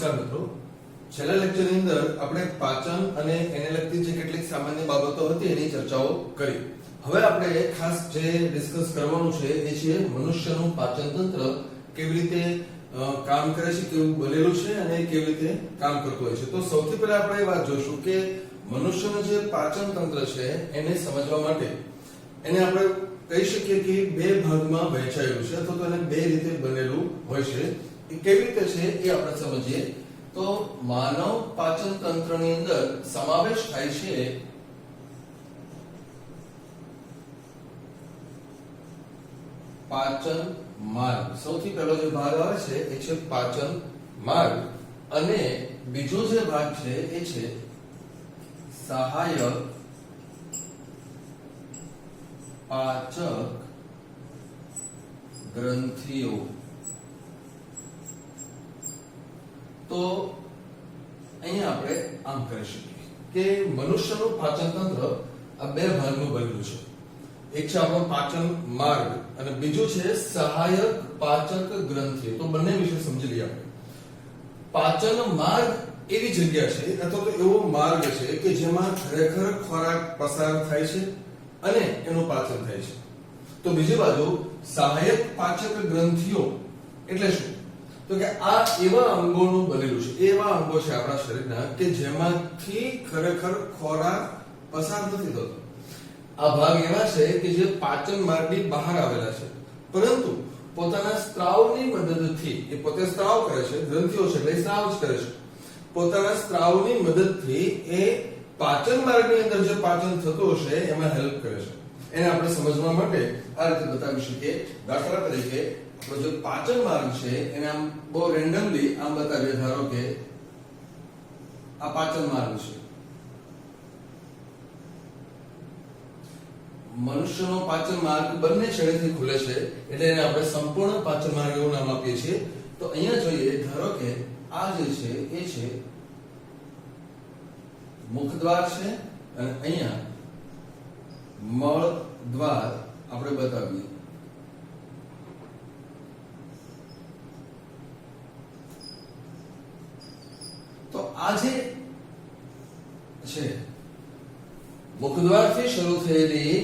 મિત્રો, છેલ્લા લેક્ચરની અંદર આપણે પાચન અને એને લગતી જે કેટલીક સામાન્ય બાબતો હતી એની ચર્ચાઓ કરી. હવે આપણે ખાસ જે ડિસ્કસ કરવાનું છે એ છે મનુષ્યનું પાચન તંત્ર કેવી રીતે કામ કરે છે, કેવું બનેલું છે અને કેવી રીતે કામ કરતું હોય છે. તો સૌથી પહેલા આપણે એ વાત જોશું કે મનુષ્યનું જે પાચન તંત્ર છે એને સમજવા માટે એને આપણે કહી શકીએ કે બે ભાગમાં વહેંચાયેલું છે અથવા તો એને બે રીતે બનેલું હોય છે. એ કેવી રીતે છે એ આપણે સમજીએ. તો માનવ પાચન તંત્રની અંદર સમાવેશ થાય છે પાચન માર્ગ. સૌથી પહેલો જે ભાગ આવે છે એ છે પાચન માર્ગ અને બીજો જે ભાગ છે એ છે સહાયક પાચક ગ્રંથિઓ. તો અહીંયા આપણે આમ કરી શકીએ કે મનુષ્યનું પાચન તંત્ર આ બે ભાગનું બનેલું છે. એક છે આપણો પાચન માર્ગ અને બીજું છે સહાયક પાચક ગ્રંથિઓ. તો બંને વિશે સમજી લઈએ આપણે. પાચન માર્ગ એવી જગ્યા છે અથવા તો એવો માર્ગ છે કે જેમાં ખરેખર ખોરાક પસાર થાય છે અને એનું પાચન થાય છે. તો બીજી બાજુ સહાયક પાચક ગ્રંથિઓ એટલે શું? તો કે આ એવા અંગોનું બનેલું છે, એવા અંગો છે આપણા શરીરના કે જેમાંથી ખરેખર ખોરાક પસાર નથી થતો. આ ભાગ એવા છે કે જે પાચન માર્ગની બહાર આવેલા છે, પરંતુ પોતાના સ્ત્રાવની મદદથી, એ પોતે સ્ત્રાવ કરે છે, ગ્રંથિઓ છે એટલે સ્ત્રાવ જ કરે છે, પોતાના સ્ત્રાવની મદદથી એ પાચન માર્ગની અંદર જે પાચન થતું હશે એમાં હેલ્પ કરે છે. એને આપણે સમજવા માટે આ રીતે બતાવી શકીએ. દાખલા તરીકે આપણો જે પાચન માર્ગ છે એને આમ બહુ રેન્ડમલી આમ બતાવીએ. ધારો કે આ પાચન માર્ગ છે. મનુષ્યનો પાચન માર્ગ બંને છેડેથી ખુલે છે એટલે એને આપણે સંપૂર્ણ પાચન માર્ગ એવું નામ આપીએ છીએ. તો અહીંયા જોઈએ, ધારો કે આ જે છે એ છે મુખદ્વાર છે અને અહીંયા મળ દ્વાર આપણે બતાવીએ. તો આ જે છે મુખદ્વારથી શરૂ થયેલી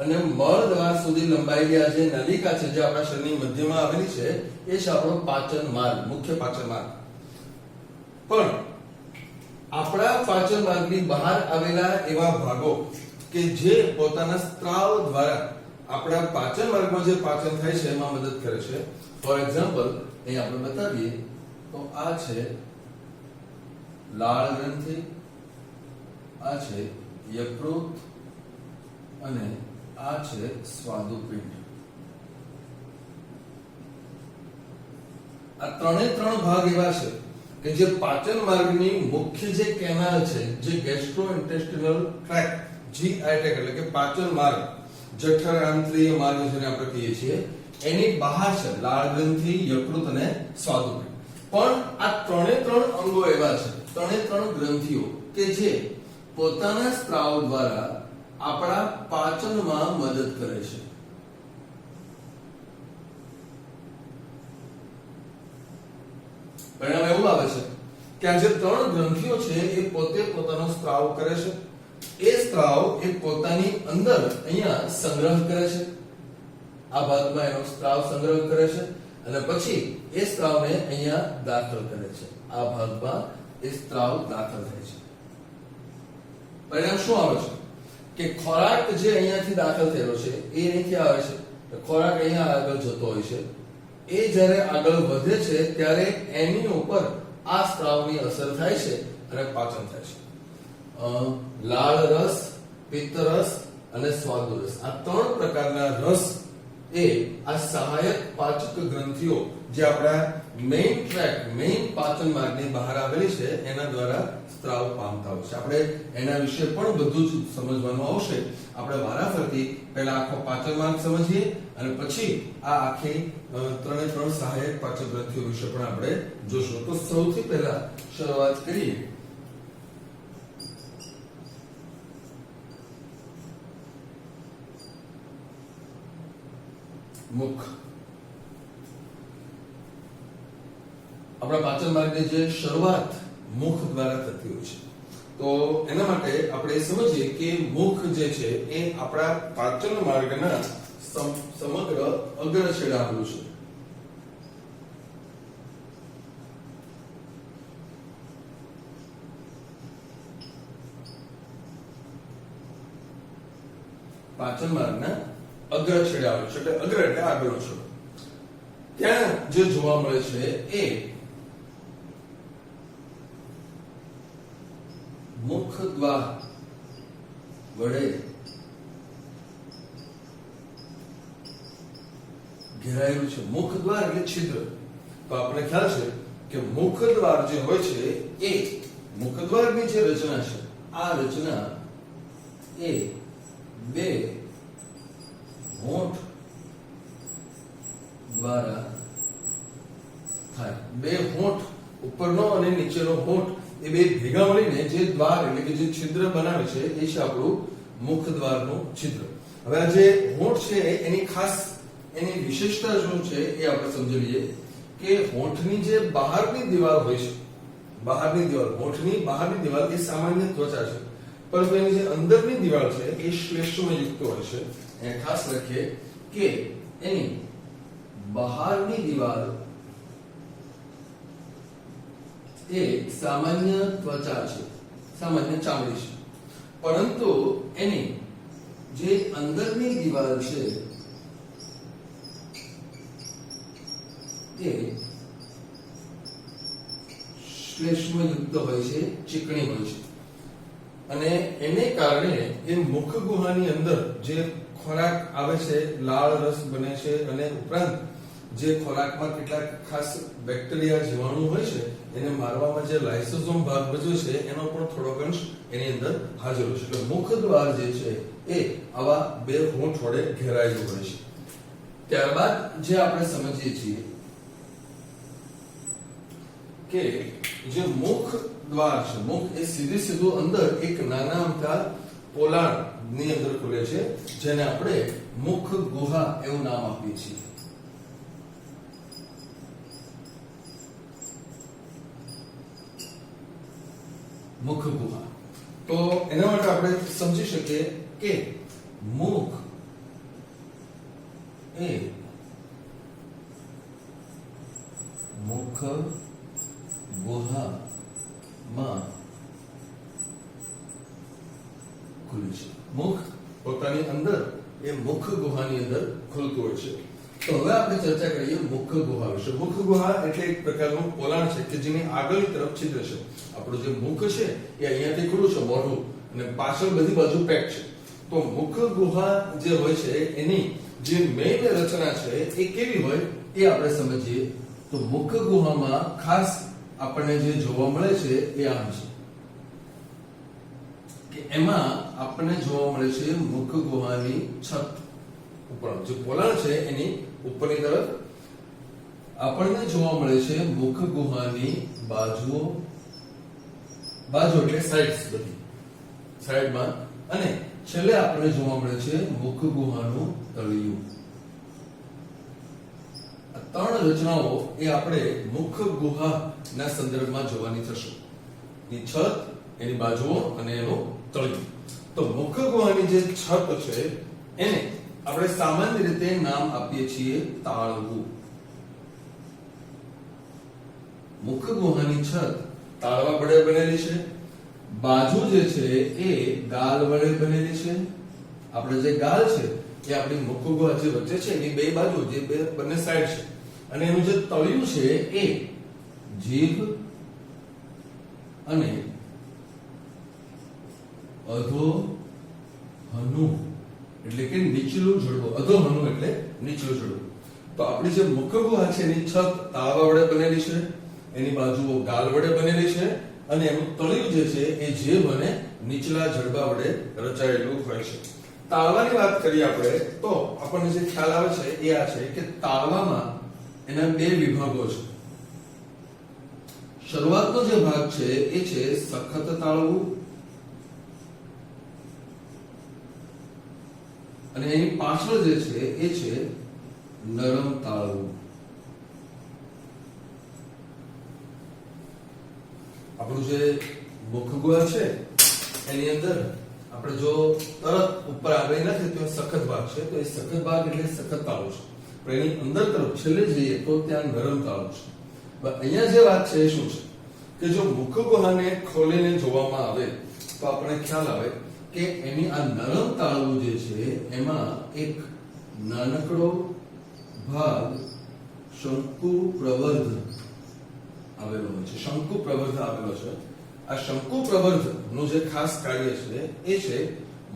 અને મળદ્વાર સુધી લંબાયેલી આ જે નલિકા છે જે આપણા શરીરની મધ્યમાં આવેલી છે એ છે આપણો પાચન માર્ગ, મુખ્ય પાચન માર્ગ. પણ આપણા પાચન માર્ગની બહાર આવેલા એવા ભાગો કે જે પોતાના સ્ત્રાવ દ્વારા આપણા પાચન માર્ગમાં જે પાચન થાય છે એમાં મદદ કરે છે. ફોર એક્ઝામ્પલ અહીં આપણે બતાવીએ તો આ છે લાળ ગ્રંથિ, આ છે યકૃત અને આ છે સ્વાદુપિંડ. આ ત્રણે ત્રણ ભાગ એવા છે કે જે પાચન માર્ગની મુખ્ય જે કેનાલ છે, જે ગેસ્ટ્રોઇન્ટેસ્ટિનલ ટ્રેક્ટ, GI ટ્રેક્ટ એટલે કે પાચન માર્ગ, જઠરાંત્રિય માર્ગ જેને આપણે કહીએ છીએ, એની બહાર છે લાળ ગ્રંથિ, યકૃત અને સ્વાદુપિંડ. પણ આ ત્રણે ત્રણ અંગો એવા છે, ત્રણે ત્રણ ગ્રંથિઓ કે જે પોતાના સ્ત્રાવ દ્વારા આપણા પાચનમાં મદદ કરે છે. પરિણામ એવું આવે છે કે આ જે ત્રણ ગ્રંથિઓ છે એ પોતે પોતાનો સ્ત્રાવ કરે છે. એ સ્ત્રાવ એ પોતાની અંદર અહીંયા સંગ્રહ કરે છે. આ ભાગમાં એનો સ્ત્રાવ સંગ્રહ કરે છે અને પછી એ સ્ત્રાવને અહીંયા દાખલ કરે છે. આ ભાગમાં એ સ્ત્રાવ દાખલ થાય છે. પરિણામ શું આવે છે કે ખોરાક જે અહીંયાથી દાખલ થયેલો છે એ અહીંથી આવે છે. ખોરાક અહીંયા આગળ જતો હોય છે. એ જ્યારે આગળ વધે છે ત્યારે એની ઉપર આ સ્ત્રાવની અસર થાય છે અને પાચન થાય છે. લાળ રસ, પિત્ત રસ અને સ્વાદુ રસ, આ ત્રણ પ્રકારના રસ એ આ સહાયક પાચક ગ્રંથિઓ જે આપણા મેઇન ટ્રેક, મેઇન પાચન માર્ગની બહાર આવેલી છે એના દ્વારા સ્ત્રાવ પામતા હોય છે. આપણે એના વિશે પણ બધું જ સમજવાનું આવશે. આપણે વારાફરતી પહેલા આખો પાચન માર્ગ સમજીએ અને પછી આ આખી ત્રણે ત્રણ સહાયક પાચક ગ્રંથિઓ વિશે પણ આપણે જોશું. તો સૌથી પહેલા શરૂઆત કરીએ મુખ. આપણા પાચન માર્ગની જે શરૂઆત મુખ દ્વારા થતી હોય છે. તો એના માટે આપણે સમજીએ કે મુખ જે છે એ આપણા પાચન માર્ગના સમગ્ર અગ્ર છેડે આવેલું છે. પાચન માર્ગના અગ્ર છેડે આવેલું છે, એટલે અગ્ર એટલે આગળનો છેડો. ત્યાં જે જોવા મળે છે એ મુખ દ્વાર વડે ઘેરાયેલું છે. મુખ દ્વાર એટલે છિદ્ર. તો આપણે ખ્યાલ છે કે મુખ દ્વાર જે હોય છે એ મુખ દ્વારની જે રચના છે આ રચના એ બે હોઠ દ્વારા થાય. બે હોઠ, ઉપરનો અને નીચેનો હોઠ, એ બે ભેગા મળીને જે દ્વાર એટલે કે જે છિદ્ર બનાવે છે એ છે આપણું મુખ દ્વારનું છિદ્ર. હવે આ જે હોઠ છે એની ખાસ એની વિશેષતા શું છે એ આપણે સમજી લઈએ કે હોઠની જે બહારની દિવાલ હોય છે, બહારની દિવાલ, હોઠની બહારની દિવાલ એ સામાન્ય ત્વચા છે, પરંતુ એની જે અંદરની દિવાલ છે એ શ્લેષ્મયુક્ત હોય છે. એ ખાસ રાખીએ કે એની બહારની દિવાલ એ સામાન્ય ત્વચા છે, સામાન્ય ચામડી છે, પરંતુ એની જે અંદરની દિવાલ છે એ શ્લેષ્મયુક્ત હોય છે, ચીકણી હોય છે. અને એને કારણે એ મુખ ગુહાની અંદર જે ખોરાક આવે છે, લાળ રસ બને છે, અને ઉપરાંત જે ખોરાકમાં કેટલાક ખાસ બેક્ટેરિયા, જીવાણુ હોય છે એને મારવામાં જે લાઇસોસોમ ભાગ ભજવે છે એનો પણ થોડોક અંશ એની અંદર હાજર હોય છે. એટલે મુખ દ્વાર જે છે એ આવા બે હોઠ વડે ઘેરાયેલું હોય છે. ત્યારબાદ જે આપણે સમજીએ છીએ કે જે મુખ દ્વાર છે, મુખ એ સીધું અંદર એક નાના અમથા પોલાણ ની અંદર ખુલે છે, જેને આપણે મુખ ગુહા એવું નામ આપીએ છીએ. મુખ ગુહા. તો એના માટે આપણે સમજી શકીએ કે મુખ એ મુખ ગુહામાં ખુલે છે. મુખ પોતાની અંદર એ મુખ ગુહાની અંદર ખુલતું હોય છે. તો હવે આપણે ચર્ચા કરીએ મુખ ગુહા વિશે. મુખ ગુહા એટલે એક પ્રકારનું પોલાણ છે કે જેની આગળની તરફ છિદ્ર છે. આપણું જે મુખ છે એ અહીંયાથી ખુલ્લું છે, મોઢું, અને પાછળ બધી બાજુ પેક છે. તો મુખ ગુહા જે હોય છે એની જે મેઇન રચના છે એ કેવી હોય એ આપણે સમજીએ. તો મુખ ગુહામાં ખાસ આપણને જે જોવા મળે છે એ આમ છે કે એમાં આપણને જોવા મળે છે મુખ ગુહાની છત ઉપર જે પોલાણ છે એની ઉપરની તરફ આપણને જોવા મળે છે મુખ ગુહાની બાજુઓ, બાજુ એટલે સાઇડ્સ, બધી સાઈડમાં, અને છેલ્લે આપણને જોવા મળે છે મુખ ગુહાનું તળિયું. આ ત્રણ રચનાઓ એ આપણે મુખ ગુહાના સંદર્ભમાં જોવાની થશે. એની છત, એની બાજુઓ અને એનું તળિયું. તો મુખ ગુહાની જે છત છે એને આપણે સામાન્ય રીતે નામ આપીએ છીએ તાળવું. મુખ ગુહાની છત તાળવા વડે બનેલી છે. બાજુ જે છે એ ગાલ વડે બનેલી છે. આપણે જે ગાલ છે એ આપણી મુખ ગુહા જે વચ્ચે છે એની બે બાજુ, જે બે બંને સાઈડ છે, અને એનું જે તળિયું છે એ જીભ અને અધોહનુ એટલે કે નીચલું જડબું. અધોહનુ એટલે નીચલું જડબું. તો આપણી જે મુખ ગુહા છે એની છત તાળવા વડે બનેલી છે, એની બાજુઓ ગાલ વડે બનેલી છે, અને એનું તળિયું જે છે એ જીભ અને નીચલા જડબા વડે રચાયેલું હોય છે. તાળવાની વાત કરીએ આપણે તો આપણને જે ખ્યાલ આવે છે એ આ છે કે તાળવામાં એના બે વિભાગો છે. શરૂઆતનો જે ભાગ છે એ છે સખત તાળવું, અને એની પાછળ જે છે એ છે નરમ તાળવું. આપણું જે મુખગુહા છે એની અંદર આપણે જો તરત ઉપર આવે નથી તો સખત ભાગ છે, તો એ સખત ભાગ એટલે સખત તાળું છે, પણ એની અંદર તરફ છેલ્લે જઈએ તો ત્યાં નરમ તાળું છે. અહીંયા જે વાત છે એ શું છે કે જો મુખગુહાને ખોલીને જોવામાં આવે તો આપણે ખ્યાલ આવે કે એની આ નરમ તાળું જે છે એમાં એક નાનકડો ભાગ શંકુ પ્રવર્ધ આવેલો હોય છે. શંકુ પ્રવર્ધ આવેલો છે. આ શંકુ પ્રવર્ધ નું જે ખાસ કાર્ય છે એ છે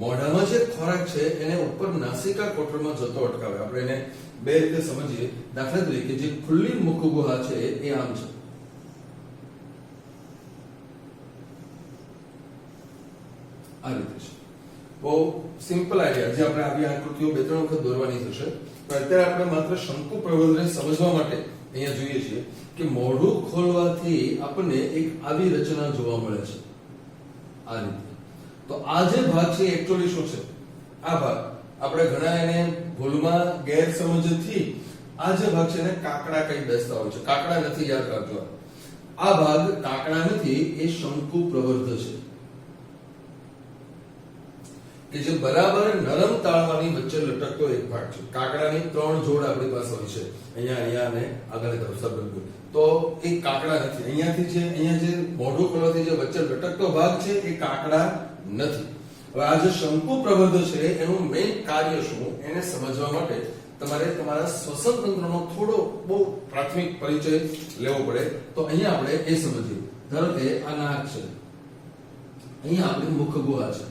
મોઢામાં જે ખોરાક છે એને ઉપર નાસિકા કોટરમાં જતો અટકાવે. આપણે એને બે રીતે સમજીએ. દાખલા તરીકે જે ખુલ્લી મુખગુહા છે એ આમ છે, આ રીતે છે. બહુ સિમ્પલ આઈડિયા જે આપણે આવી આકૃતિઓ બે ત્રણ વખત દોરવાની થશે, પણ અત્યારે આપણે માત્ર શંકુ પ્રવર્ધને સમજવા માટે અહીંયા જોઈએ છીએ કે મોઢું ખોલવાથી આપણને એક આવી રચના જોવા મળે છે આ રીતે. તો આ જે ભાગ છે એકચ્યુઅલી શું છે? આ ભાગ આપણે ઘણા એને ભૂલમાં ગેરસમજથી આ જે ભાગ છે એને કાકડા કઈ બેસતા હોય છે. કાકડા નથી, યાદ રાખજો. આ ભાગ કાકડા નથી, એ શંકુ પ્રવર્ધ છે કે જે બરાબર નરમ તાળવાની વચ્ચે લટકતો એક ભાગ છે. કાકડાની 3 જોડ આપણી પાસે હોય છે, અહીંયા અહીંયા અને આગળ તરફ સબંધ. તો એ કાકડા નથી. અહીંયા જે મોઢું ખોલવાથી જે વચ્ચે લટકતો ભાગ છે એ કાકડા નથી. હવે આ જે શંકુ પ્રવર્ધ છે એનું મેઇન કાર્ય શું એને સમજવા માટે તમારે તમારા શ્વસન તંત્રનો થોડો બહુ પ્રાથમિક પરિચય લેવો પડે. તો અહીંયા આપણે એ સમજીએ. ધારો કે આ નાક છે, અહીંયા આપણી મુખગુહા છે.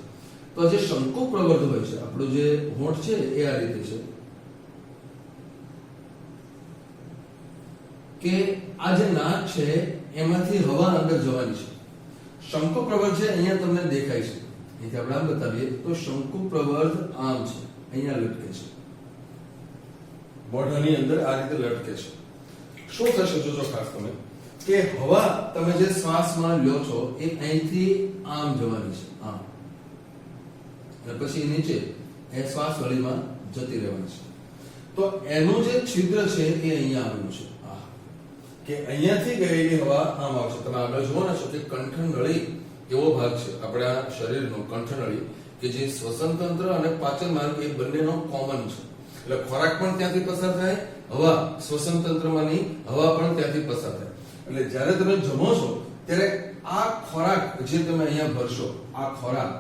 તો જે શંકુ પ્રવર્ધ હોય છે, આપણું જે હોઠ છે એ આ રીતે છે કે આ જે નાક છે એમાંથી હવા અંદર જવાની છે. શંકુ પ્રવર્ધ છે અહીંયા તમને દેખાય છે, અહીંથી આપણે આમ બતાવીએ તો શંકુ પ્રવર્ધ આમ છે, અહીંયા લટકે છે, મોઢાની અંદર આ રીતે લટકે છે. શું થશે જોજો ખાસ તમે કે હવા તમે જે શ્વાસમાં લ્યો છો એ અહીંથી આમ જવાની છે, આમ, અને પછી નીચે એ શ્વાસ વળીમાં જતી રહેવાની છે. તો એનું જે છિદ્ર છે એ અહીંયા આવેલું છે, કે અહીંયાથી ગયેલી હવા આમ આવશે. તમે આગળ જોવાના છો કે કંઠનળી એવો ભાગ છે આપણા શરીરનો, કંઠનળી, કે જે શ્વસન તંત્ર અને પાચન માર્ગ એ બંનેનો કોમન છે. એટલે ખોરાક પણ ત્યાંથી પસાર થાય, હવા શ્વસન તંત્રમાંની હવા પણ ત્યાંથી પસાર થાય. એટલે જ્યારે તમે જમો છો ત્યારે આ ખોરાક જે તમે અહીંયા ભરશો, આ ખોરાક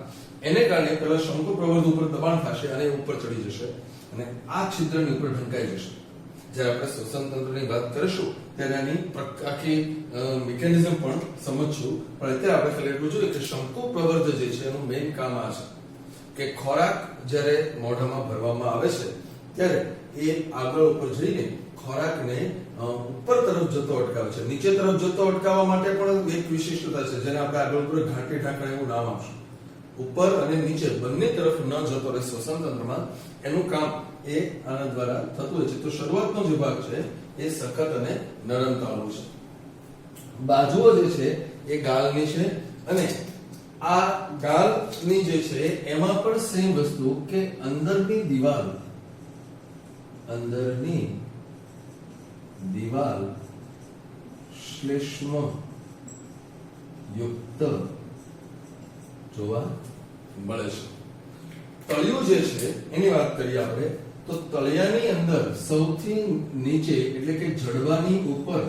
એને કારણે પેલા શંકુ પ્રવર્ધ ઉપર દબાણ થશે અને ઉપર ચડી જશે અને આ છિદ્રની ઉપર ઢંકાઈ જશે. જ્યારે આપણે શ્વસન તંત્રની વાત કરીશું ત્યારે આની આખી મિકેનિઝમ પણ સમજશું, પણ અત્યારે આપણે ખાલી એટલું જોઈએ કે શંકુ પ્રવર્ધ જે છે એનું મેઇન કામ આ છે કે ખોરાક જ્યારે મોઢામાં ભરવામાં આવે છે ત્યારે એ આગળ ઉપર જઈને ખોરાકને ઉપર તરફ જતો અટકાવે છે. નીચે તરફ જતો અટકાવવા માટે પણ એક વિશિષ્ટતા છે જેને આપણે આગળ ઉપર ઘાટી ઢાંકણ એવું નામ આપશું. ઉપર અને નીચે બંને તરફ ન જતો રહે શ્વસન તંત્રમાં, એનું કામ એ આના દ્વારા થતું હોય છે. તો શરૂઆતનો જે ભાગ છે એ સખત અને નરમ તાળું છે. બાજુઓ જે છે એ ગાલની છે અને આ ગાલની જે છે એમાં પણ સેમ વસ્તુ કે અંદરની દિવાલ શ્લેષ્મ યુક્ત જોવા મળે છે. તળિયું જે છે એની વાત કરીએ આપણે તો તળિયાની અંદર સૌથી નીચે એટલે કે જડબાની ઉપર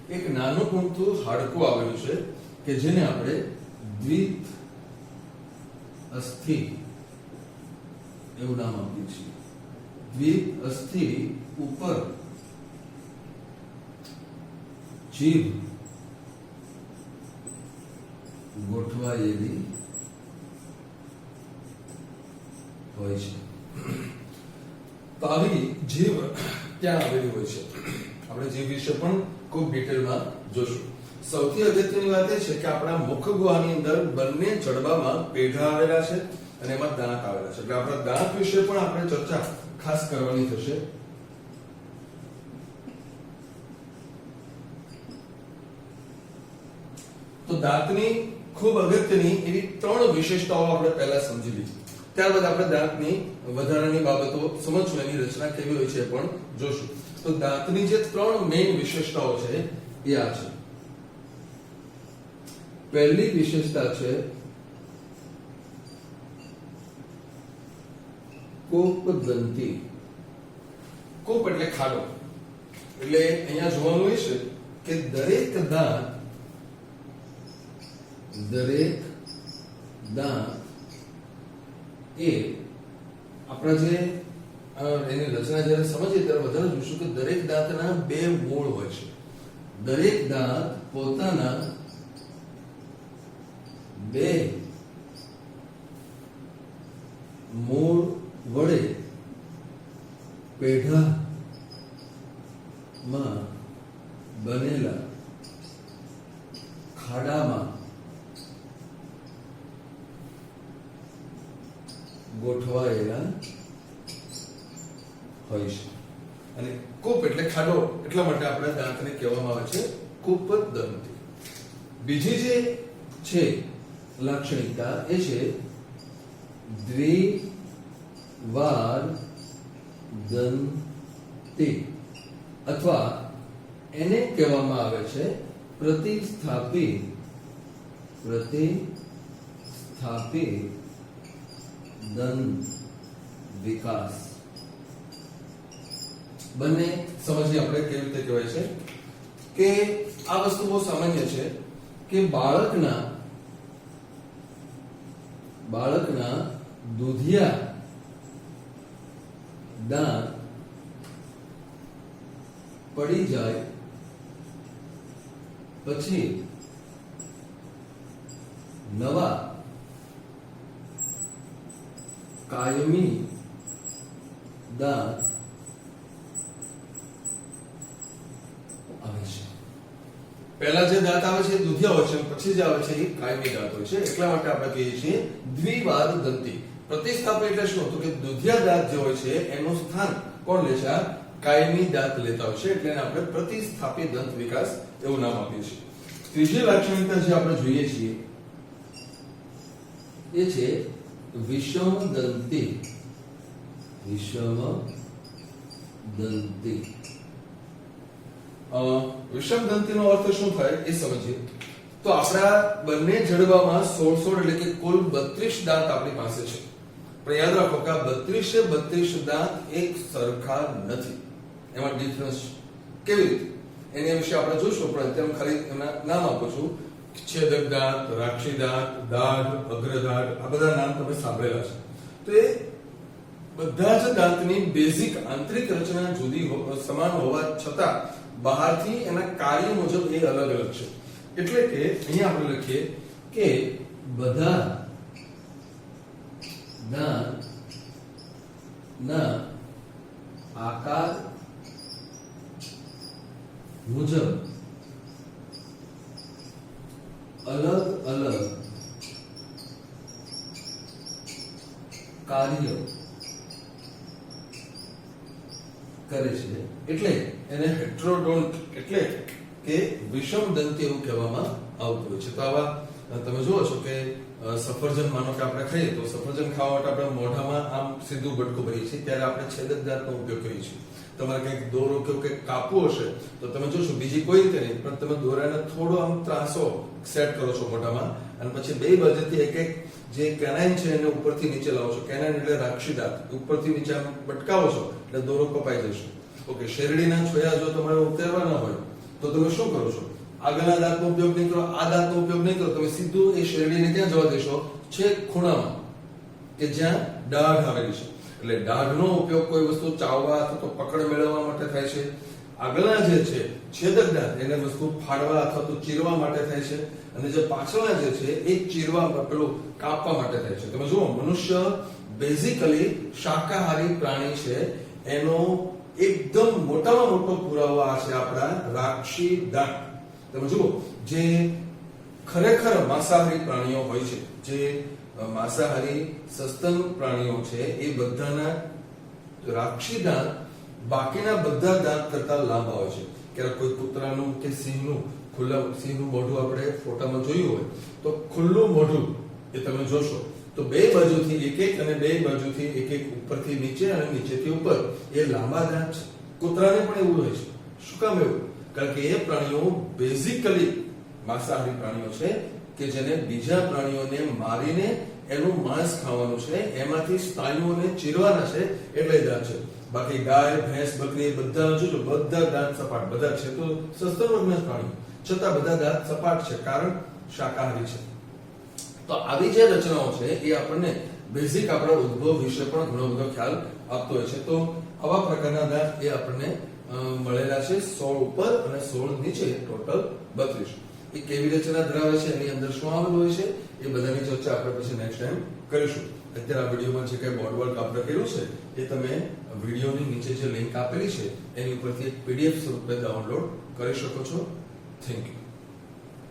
એક નાનું મોટું હાડકું આવેલું છે કે જેને આપણે દ્વિત અસ્થિ એવું નામ આપીએ છીએ. દ્વિત અસ્થિ ઉપર જીભ ગોઠવાયેલી હોય છે. તો આવી જીભ ત્યાં આવેલી હોય છે. આપણે જીભ વિશે પણ ખૂબ ડિટેલમાં જોશું. સૌથી અગત્યની વાત એ છે કે આપણા મુખગુહાની અંદર બંને જડબામાં પેઢા આવેલા છે અને એમાં દાંત આવેલા છે. એટલે આપણા દાંત વિશે પણ આપણે ચર્ચા ખાસ કરવાની થશે. તો દાંતની ખૂબ અગત્યની એવી 3 વિશેષતાઓ આપણે પહેલા સમજી લીધી. ત્યારબાદ આપણે દાંતની વધારાની બાબતો સમજશું, એની રચના કેવી હોય છે પણ જોશું. તો દાંતની જે ત્રણ મેઇન વિશેષતાઓ છે એ આ છે. પહેલી વિશેષતા છે કોપદંતી. કોપ એટલે ખાડો. એટલે અહીંયા જોવાનું એ છે કે દરેક દાંત એ આપણા જે એની રચના જ્યારે સમજીએ ત્યારે વધારે જોઈશું કે દરેક દાંતના બે મૂળ હોય છે. દરેક દાંત પોતાના બે મૂળ વડે પેઢામાં બનેલા ખાડામાં ગોઠવાયેલા હોય છે. અને કૂપ એટલે ખાડો, એટલા માટે આપણા દાંતને કહેવામાં આવે છે કૂપદંતી. બીજી જે છે લાક્ષણિકતા એ છે દ્વિવાર દંતી, અથવા એને કહેવામાં આવે છે પ્રતિસ્થાપી દંત વિકાસ. બંને સમજીએ આપણે કેવી રીતે કહેવાય છે કે આ વસ્તુ બહુ સામાન્ય છે કે બાળકના દૂધિયા દાંત પડી જાય પછી નવા કાયમી દાંત આવે છે. પહેલા જે દાંત આવે છે એ દૂધિયા હોય છે, પછી જે આવે છે એ કાયમી દાંત હોય છે. એટલા માટે આપણે કહીએ છીએ દ્વિવાર દંતી. પ્રતિસ્થાપન એટલે શું? તો કે દૂધિયા દાંત જે હોય છે એનું સ્થાન કોણ લે છે? આ કાયમી દાંત લેતા હોય છે. એટલે એને આપણે પ્રતિસ્થાપી દંત વિકાસ એવું નામ આપીએ છીએ. ત્રીજી લાક્ષણિકતા જે આપણે જોઈએ છીએ એ છે વિષમદંતી. વિષમદંતીનો અર્થ શું થાય એ સમજીએ. તો આપણા બંને જડબામાં 16 એટલે કે કુલ 32 દાંત આપણી પાસે છે. પણ યાદ રાખો કે આ 32 દાંત એક સરખા નથી, એમાં ડિફરન્સ છે. કેવી રીતે એની વિશે આપણે જોઈશું, પણ અત્યારે ખાલી એના નામ આપું છું. છેદક દાંત, રાક્ષી દાંત, દાઢ, અગ્રદાઢ, આ બધા નામ તમે સાંભળેલા છે. તો એ બધા જ દાંતની બેઝિક આંતરિક રચના જુદી સમાન હોવા છતાં બહારથી એના કાર્ય મુજબ એ અલગ અલગ છે. એટલે કે અહીંયા આપણે લખીએ કે બધા દાંતના આકાર મુજબ અલગ અલગ કાર્ય કરે છે. એટલે એને હેટ્રોડોન્ટ એટલે કે વિષમદંતી એવું કહેવામાં આવતું હોય છે. તો આવા તમે જુઓ છો કે સફરજન માનો કે આપણે ખાઈએ તો સફરજન ખાવા માટે આપણે મોઢામાં આમ સીધું બટકું ભરીએ છીએ, ત્યારે આપણે છેદક દાંતનો ઉપયોગ કરીએ છીએ. તમારે કંઈક દોરો કે કંઈક કાપવું હશે તો તમે જોશો બીજી કોઈ રીતે નહીં, પણ તમે દોરાને થોડો આમ ત્રાસો સેટ કરો છો મોઢામાં, અને પછી બે બાજુથી એક એક જે કેનાઇન છે એને ઉપરથી નીચે લાવો છો. કેનાઇન એટલે રાક્ષી દાંત, ઉપરથી નીચે આમ બટકાવો છો એટલે દોરો કપાઈ જશે. ઓકે, શેરડીના છોયા જો તમારે ઉતારવાના હોય તો તમે શું કરો છો? આગળના દાંતનો ઉપયોગ નહીં કરો, આ દાંતનો ઉપયોગ નહીં કરો, તમે સીધું એ શેરડીને ક્યાં જવા દેશો? છેક ખૂણામાં કે જ્યાં દાઢ આવેલી છે. એટલે દાઢનો ઉપયોગ કોઈ વસ્તુ ચાવવા અથવા તો પકડ મેળવવા માટે થાય છે. આગળના જે છે છેદક દાંત એને વસ્તુ ફાડવા અથવા તો ચીરવા માટે થાય છે. અને જે પાછળના જે છે એ ચીરવા પેલું કાપવા માટે થાય છે. તમે જુઓ, મનુષ્ય બેઝિકલી શાકાહારી પ્રાણી છે. એનો એકદમ મોટામાં મોટો પુરાવો આ છે આપણા રાક્ષી દાંત. તમે જુઓ, જે ખરેખર માંસાહારી પ્રાણીઓ હોય છે, જે માંસાહારી સસ્તન પ્રાણીઓ છે, એ બધાના રાક્ષી દાંત બાકીના બધા દાંત કરતા લાંબા હોય છે. ક્યારેક કોઈ કૂતરાનું કે સિંહનું મોઢું આપણે ફોટામાં જોયું હોય તો ખુલ્લું મોઢું એ તમે જોશો તો બે બાજુથી એક એક અને બે બાજુથી એક એક ઉપરથી નીચે અને નીચેથી ઉપર એ લાંબા દાંત છે. કૂતરાને પણ એવું હોય છે. શું કામ એવું? કારણ કે એ પ્રાણીઓ બેઝિકલી માંસાહારી પ્રાણીઓ છે કે જેને બીજા પ્રાણીઓને મારીને એનું માંસ ખાવાનું છે, એમાંથી સ્નાયુઓને ચીરવાના છે એટલે દાંત છે. બાકી ગાય, ભેંસ, બકરી બધા જોજો, બધા દાંત સપાટ, બધા છે તો સસ્તન વર્ગના પ્રાણીઓ, છતાં બધા દાંત સપાટ છે, કારણ શાકાહારી છે. તો આવી જે રચનાઓ છે એ આપણને બેઝિક આપણા ઉદ્ભવ વિશે પણ ઘણો બધો ખ્યાલ આપતો હોય છે. તો આવા પ્રકારના દાંત એ આપણને મળેલા છે 16 ઉપર અને 16 નીચે, ટોટલ 32. એ કેવી રચના ધરાવે છે, એની અંદર શું આવેલું હોય છે, એ બધાની ચર્ચા આપણે પછી નેક્સ્ટ ટાઈમ કરીશું. અત્યારે આ વિડીયોમાં જે કંઈ બોર્ડ વર્ક આપણે કર્યું છે એ તમે વિડીયોની નીચે જે લિંક આપેલી છે એની ઉપરથી એક PDF સ્વરૂપે ડાઉનલોડ કરી શકો છો. Thank you.